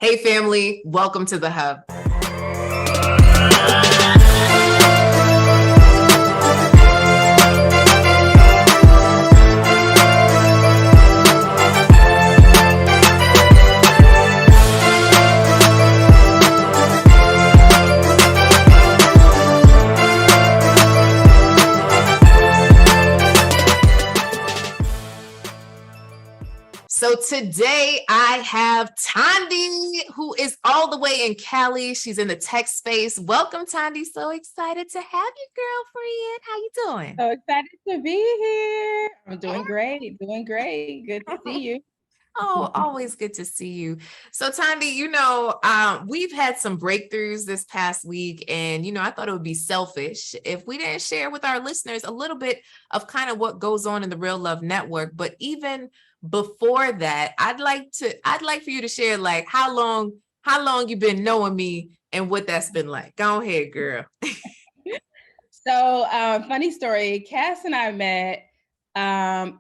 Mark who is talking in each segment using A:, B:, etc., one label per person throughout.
A: Hey family, welcome to the Hub. So today I have Thandi, who is all the way in Cali. She's in the tech space. Welcome, Thandi. So excited to have you, girlfriend. How you doing?
B: So excited to be here. I'm doing great, doing great. Good to see you.
A: Oh, always good to see you. So, Thandi, we've had some breakthroughs this past week, and I thought it would be selfish if we didn't share with our listeners a little bit of kind of what goes on in the Real Love Network. But even before that, I'd like for you to share like how long you've been knowing me and what that's been like. Go ahead, girl.
B: So, funny story. Cass and I met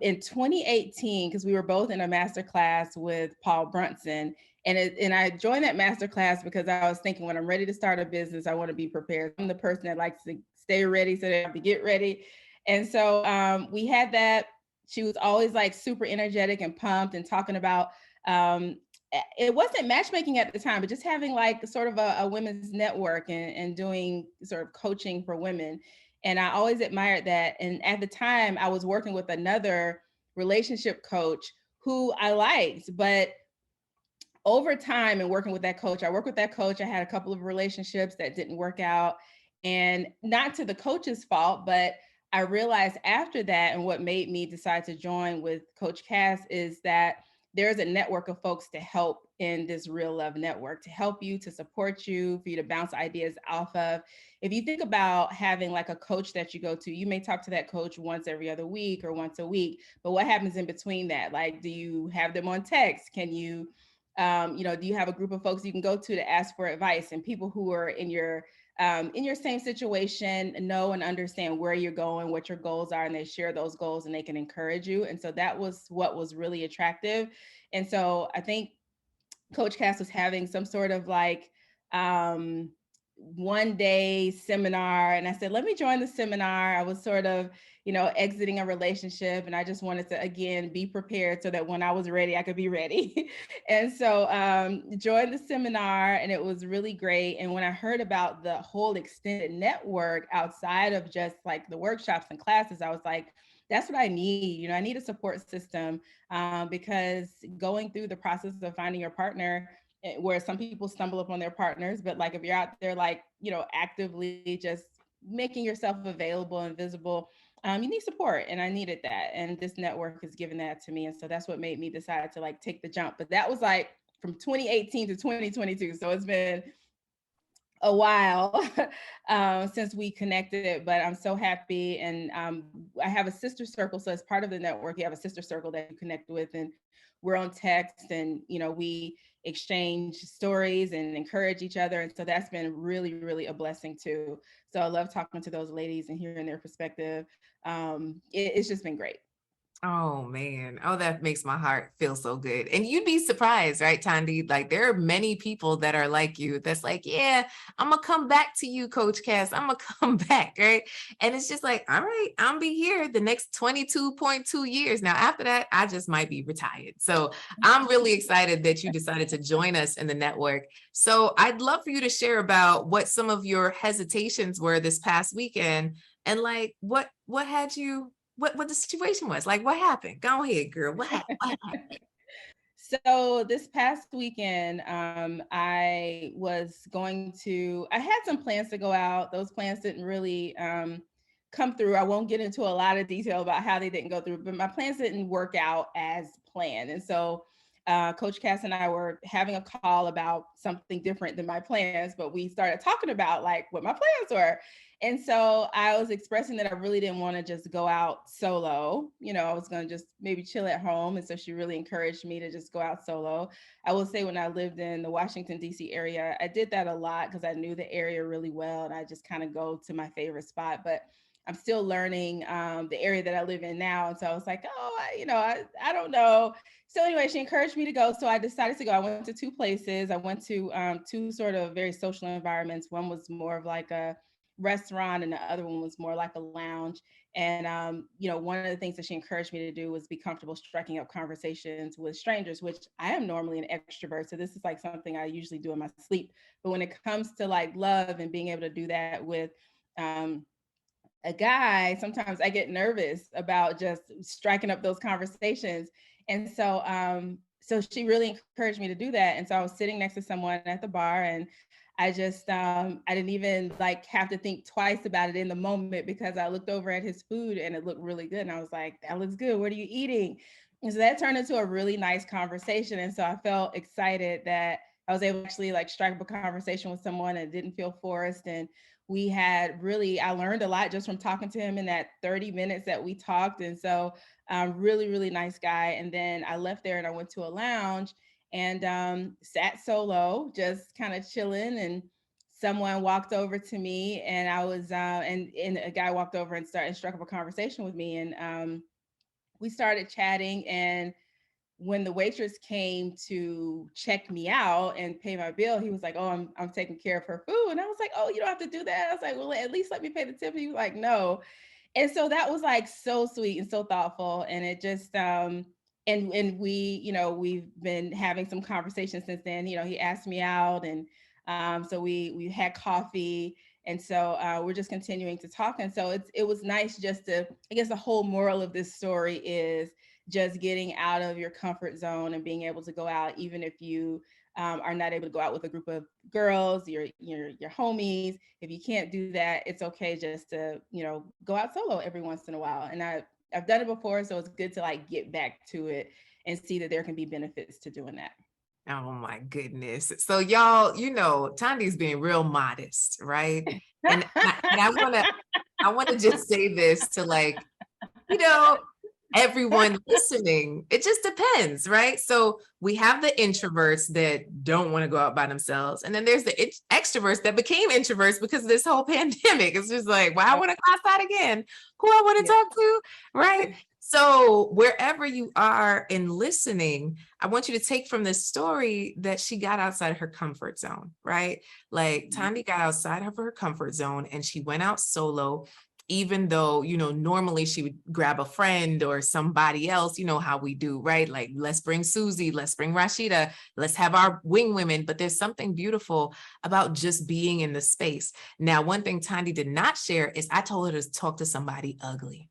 B: in 2018 because we were both in a master class with Paul Brunson. And I joined that master class because I was thinking when I'm ready to start a business, I want to be prepared. I'm the person that likes to stay ready so that I have to get ready. And so we had that. She was always like super energetic and pumped and talking about it wasn't matchmaking at the time, but just having like sort of a women's network and doing sort of coaching for women. And I always admired that. And at the time, I was working with another relationship coach who I liked, but over time and working with that coach, I worked with that coach. I had a couple of relationships that didn't work out, and not to the coach's fault, but I realized after that, and what made me decide to join with Coach Cass is that there's a network of folks to help in this Real Love network, to help you, to support you, for you to bounce ideas off of. If you think about having like a coach that you go to, you may talk to that coach once every other week or once a week, but what happens in between that? Like, do you have them on text? Can you do you have a group of folks you can go to ask for advice, and people who are in your same situation know and understand where you're going, what your goals are, and they share those goals and they can encourage you. And so that was what was really attractive. And so I think Coach Cass was having some sort of like um, one day seminar. And I said, let me join the seminar. I was sort of, exiting a relationship. And I just wanted to, again, be prepared so that when I was ready, I could be ready. And so joined the seminar, and it was really great. And when I heard about the whole extended network outside of just like the workshops and classes, I was like, that's what I need. I need a support system because going through the process of finding your partner, where some people stumble upon their partners, but like if you're out there, like, actively just making yourself available and visible, you need support. And I needed that. And this network has given that to me. And so that's what made me decide to like take the jump. But that was like from 2018 to 2022. So it's been a while since we connected, but I'm so happy. And I have a sister circle. So as part of the network, you have a sister circle that you connect with, and we're on text, and we exchange stories and encourage each other. And so that's been really, really a blessing too. So I love talking to those ladies and hearing their perspective. It's just been great.
A: Oh man. Oh, that makes my heart feel so good. And you'd be surprised, right, Thandi? Like there are many people that are like you that's like, yeah, I'm gonna come back to you, Coach Cass. I'm gonna come back, right? And it's just like, all right, I'll be here the next 22.2 years. Now, after that, I just might be retired. So I'm really excited that you decided to join us in the network. So I'd love for you to share about what some of your hesitations were this past weekend and like what had you what the situation was. Like, what happened? Go ahead, girl. What happened?
B: So this past weekend, I had some plans to go out. Those plans didn't really come through. I won't get into a lot of detail about how they didn't go through, but my plans didn't work out as planned. And so Coach Cass and I were having a call about something different than my plans, but we started talking about like what my plans were. And so I was expressing that I really didn't want to just go out solo. I was going to just maybe chill at home. And so she really encouraged me to just go out solo. I will say when I lived in the Washington, D.C. area, I did that a lot because I knew the area really well. And I just kind of go to my favorite spot. But I'm still learning the area that I live in now. And so I was like, oh, I don't know. So anyway, she encouraged me to go. So I decided to go. I went to two places. I went to two sort of very social environments. One was more of like a restaurant, and the other one was more like a lounge. And one of the things that she encouraged me to do was be comfortable striking up conversations with strangers, which I am normally an extrovert. So this is like something I usually do in my sleep. But when it comes to like love and being able to do that with um, a guy, sometimes I get nervous about just striking up those conversations. And so she really encouraged me to do that. And so I was sitting next to someone at the bar, and I didn't even like have to think twice about it in the moment, because I looked over at his food and it looked really good. And I was like, that looks good. What are you eating? And so that turned into a really nice conversation. And so I felt excited that I was able to actually like strike up a conversation with someone and didn't feel forced. And I learned a lot just from talking to him in that 30 minutes that we talked. And so really, really nice guy. And then I left there and I went to a lounge and sat solo, just kind of chilling. And someone walked over to me, and I was, and a guy walked over and struck up a conversation with me. And we started chatting. And when the waitress came to check me out and pay my bill, he was like, "Oh, I'm taking care of her food." And I was like, "Oh, you don't have to do that." I was like, "Well, at least let me pay the tip." He was like, "No." And so that was like so sweet and so thoughtful. And it just and we, we've been having some conversations since then. He asked me out, and so we had coffee. And so we're just continuing to talk. And so it was nice just to, I guess the whole moral of this story is just getting out of your comfort zone and being able to go out, even if you are not able to go out with a group of girls, your homies. If you can't do that, it's okay just to, go out solo every once in a while. And I've done it before, so it's good to like get back to it and see that there can be benefits to doing that.
A: Oh my goodness. So y'all, Thandi's being real modest, right? And I want to just say this to like, you know, everyone listening. It just depends, right? So we have the introverts that don't want to go out by themselves. And then there's the extroverts that became introverts because of this whole pandemic. It's just like, well, I want to go outside again. Who I want to talk to, right? So wherever you are in listening, I want you to take from this story that she got outside her comfort zone, right? Like Thandi got outside of her comfort zone and she went out solo, even though, normally she would grab a friend or somebody else, how we do, right? Like, let's bring Susie, let's bring Rashida, let's have our wing women. But there's something beautiful about just being in the space. Now, one thing Thandi did not share is I told her to talk to somebody ugly.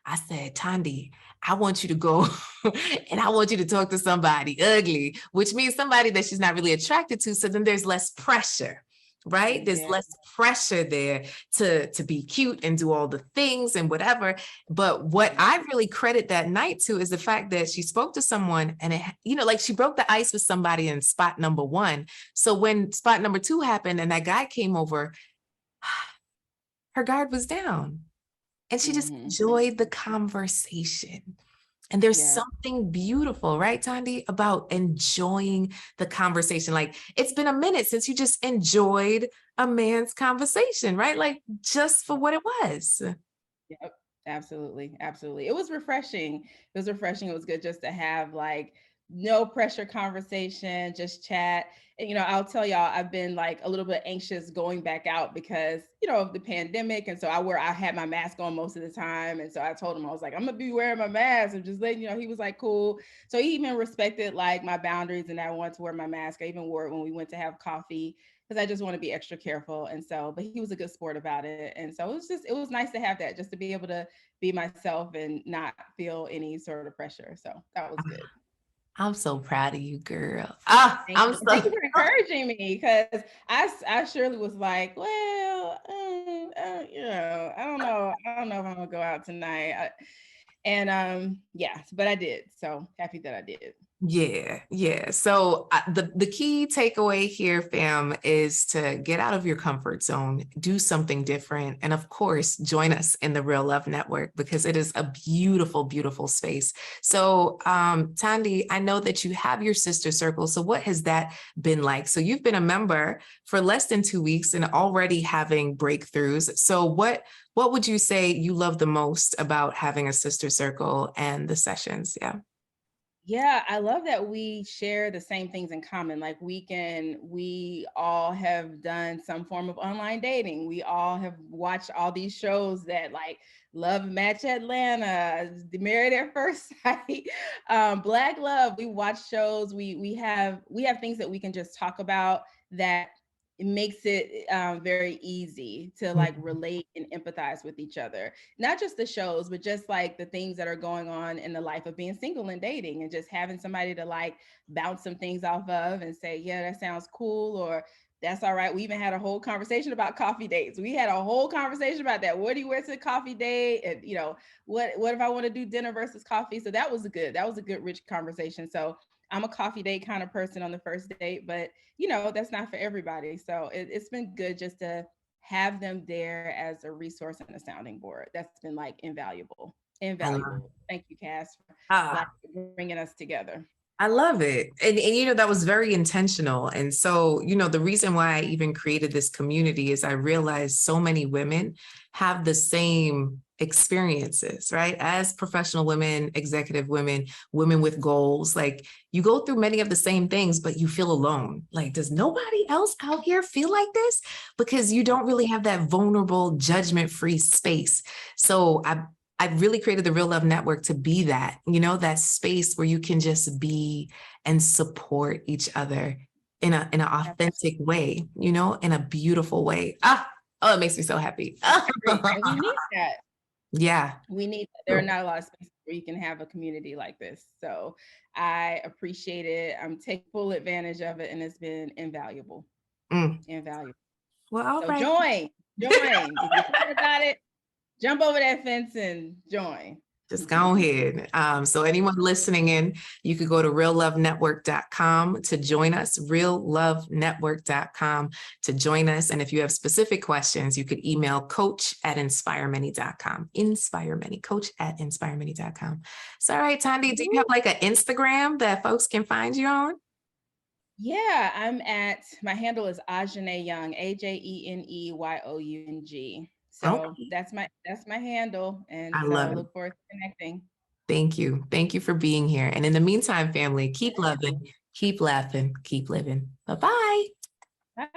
A: I said, Thandi, I want you to go and I want you to talk to somebody ugly, which means somebody that she's not really attracted to. So then there's less pressure, right? There's less pressure there to be cute and do all the things and whatever. But what I really credit that night to is the fact that she spoke to someone and like she broke the ice with somebody in spot number one. So when spot number two happened and that guy came over, her guard was down. And she just enjoyed the conversation. And there's something beautiful, right, Thandi, about enjoying the conversation. Like, it's been a minute since you just enjoyed a man's conversation, right? Like, just for what it was.
B: Yep, absolutely. Absolutely. It was refreshing. It was good just to have like no pressure conversation, just chat. And, I'll tell y'all, I've been like a little bit anxious going back out because, of the pandemic. And so I had my mask on most of the time. And so I told him, I was like, I'm going to be wearing my mask and just letting you know. He was like, cool. So he even respected like my boundaries, and I wanted to wear my mask. I even wore it when we went to have coffee because I just want to be extra careful. And so, but he was a good sport about it. And so it was nice to have that, just to be able to be myself and not feel any sort of pressure. So that was good.
A: I'm so proud of you, girl.
B: Thank you for encouraging me, because I surely was like, well, I don't know if I'm gonna go out tonight. But I did. So happy that I did.
A: Yeah. So the key takeaway here, fam, is to get out of your comfort zone, do something different, and of course, join us in the Real Love Network, because it is a beautiful, beautiful space. So, Thandi, I know that you have your sister circle. So what has that been like? So you've been a member for less than 2 weeks and already having breakthroughs. So what would you say you love the most about having a sister circle and the sessions? Yeah.
B: Yeah, I love that we share the same things in common. Like we all have done some form of online dating. We all have watched all these shows that like Love Match Atlanta, The Married at First Sight, Black Love. We watch shows. We have things that we can just talk about that it makes it very easy to like
A: Mhm.
B: relate and empathize with each other, not just the shows, but just like the things that are going on in the life of being single and dating, and just having somebody to like bounce some things off of and say, yeah, that sounds cool, or that's all right. We even had a whole conversation about coffee dates. We had a whole conversation about that. What do you wear to a coffee date? And what if I want to do dinner versus coffee? So that was a good rich conversation. So I'm a coffee date kind of person on the first date, but that's not for everybody. So it's been good just to have them there as a resource and a sounding board. That's been like invaluable.
A: I love
B: Invaluable. Thank you, Cass, for like
A: ah,
B: bringing us together.
A: I love it. And that was very intentional. And so, the reason why I even created this community is I realized so many women have the same experiences, right? As professional women, executive women, women with goals, like you go through many of the same things, but you feel alone. Like, does nobody else out here feel like this? Because you don't really have that vulnerable, judgment-free space. So I really created the Real Love Network to be that, that space where you can just be and support each other in an authentic way, in a beautiful way. Oh, it makes me so happy.
B: I agree. And we need that.
A: Yeah.
B: We need that. There are not a lot of spaces where you can have a community like this. So I appreciate it. I'm taking full advantage of it, and it's been invaluable.
A: Mm.
B: Invaluable.
A: Well, all
B: So
A: right.
B: join. If you're thinking about it, jump over that fence and join.
A: Just go ahead. So anyone listening in, you could go to reallovenetwork.com to join us, reallovenetwork.com to join us. And if you have specific questions, you could email coach@inspiremany.com, coach@inspiremany.com. So, all right, Thandi, do you have like an Instagram that folks can find you on?
B: Yeah, my handle is Ajane Young, AJENEYOUNG. So
A: Okay.
B: that's my handle. And
A: I
B: so
A: love
B: I
A: it.
B: look forward to connecting.
A: Thank you. Thank you for being here. And in the meantime, family, keep loving, keep laughing, keep living. Bye-bye.
B: Bye.